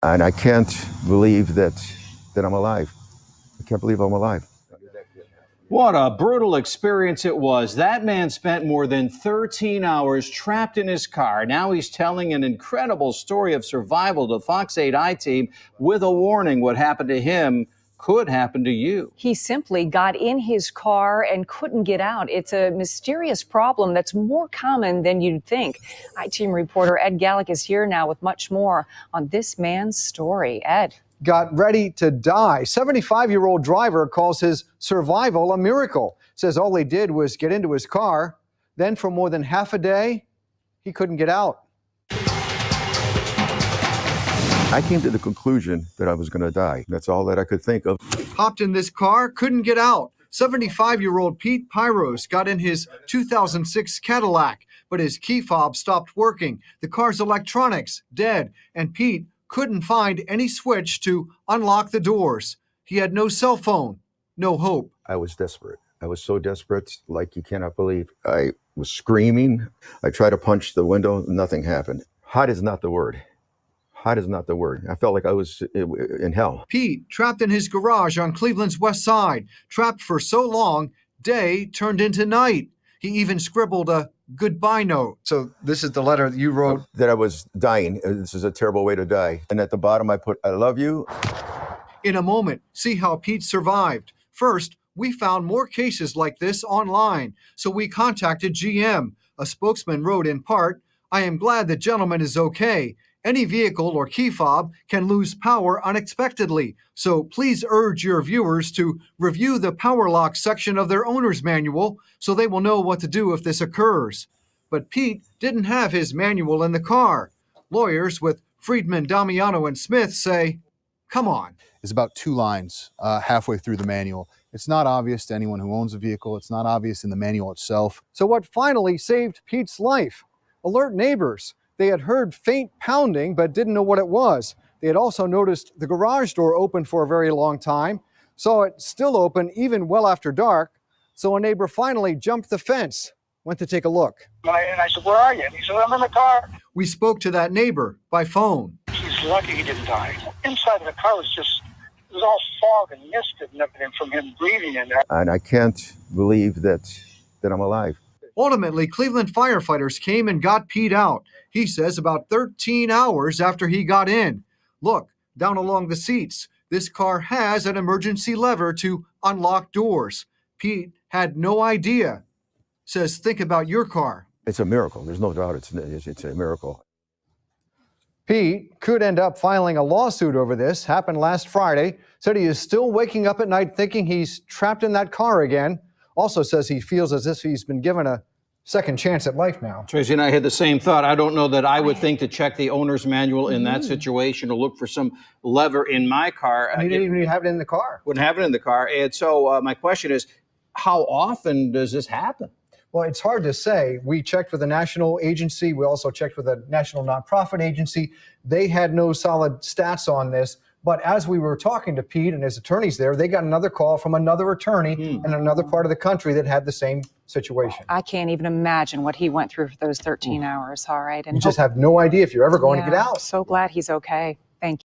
And I can't believe that I'm alive. I can't believe I'm alive. What a brutal experience it was. That man spent more than 13 hours trapped in his car. Now he's telling an incredible story of survival to Fox 8 I-Team with a warning: what happened to him could happen to you. He simply got in his car and couldn't get out. It's a mysterious problem that's more common than you'd think. I-Team reporter Ed Gallick is here now with much more on this man's story. Ed. Got ready to die. 75-year-old driver calls his survival a miracle. Says all he did was get into his car. Then for more than half a day, he couldn't get out. I came to the conclusion that I was going to die. That's all that I could think of. Hopped in this car, couldn't get out. 75-year-old Pete Pyros got in his 2006 Cadillac, but his key fob stopped working. The car's electronics dead, and Pete couldn't find any switch to unlock the doors. He had no cell phone, no hope. I was desperate. I was so desperate, like you cannot believe. I was screaming. I tried to punch the window. Nothing happened. Hot is not the word. Hot is not the word. I felt like I was in hell. Pete, trapped in his garage on Cleveland's west side, trapped for so long, day turned into night. He even scribbled a goodbye note. So this is the letter that you wrote. That I was dying. This is a terrible way to die. And at the bottom I put, I love you. In a moment, see how Pete survived. First, we found more cases like this online, so we contacted GM. A spokesman wrote in part, I am glad the gentleman is okay. Any vehicle or key fob can lose power unexpectedly, so please urge your viewers to review the power lock section of their owner's manual so they will know what to do if this occurs. But Pete didn't have his manual in the car. Lawyers with Friedman, Domiano, and Smith say, come on. Is about 2 lines halfway through the manual. It's not obvious to anyone who owns a vehicle. It's not obvious in the manual itself. So what finally saved Pete's life? Alert neighbors. They had heard faint pounding, but didn't know what it was. They had also noticed the garage door open for a very long time, saw it still open even well after dark. So a neighbor finally jumped the fence, went to take a look. And I said, where are you? And he said, I'm in the car. We spoke to that neighbor by phone. He's lucky he didn't die. Inside of the car was it was all fog and misted and everything from him breathing in there. And I can't believe that I'm alive. Ultimately, Cleveland firefighters came and got Pete out. He says about 13 hours after he got in. Look, down along the seats, this car has an emergency lever to unlock doors. Pete had no idea. Says, think about your car. It's a miracle. There's no doubt it's a miracle. Pete could end up filing a lawsuit over this. Happened last Friday. Said he is still waking up at night thinking he's trapped in that car again. Also says he feels as if he's been given a second chance at life now. Tracy and I had the same thought. I don't know that I would think to check the owner's manual in that situation or look for some lever in my car. You didn't even have it in the car. Wouldn't have it in the car. And so my question is, how often does this happen? Well, it's hard to say. We checked with a national agency. We also checked with a national nonprofit agency. They had no solid stats on this. But as we were talking to Pete and his attorneys there, they got another call from another attorney in another part of the country that had the same situation. I can't even imagine what he went through for those 13 hours. All right. And you just have no idea if you're ever going to get out. So glad he's okay.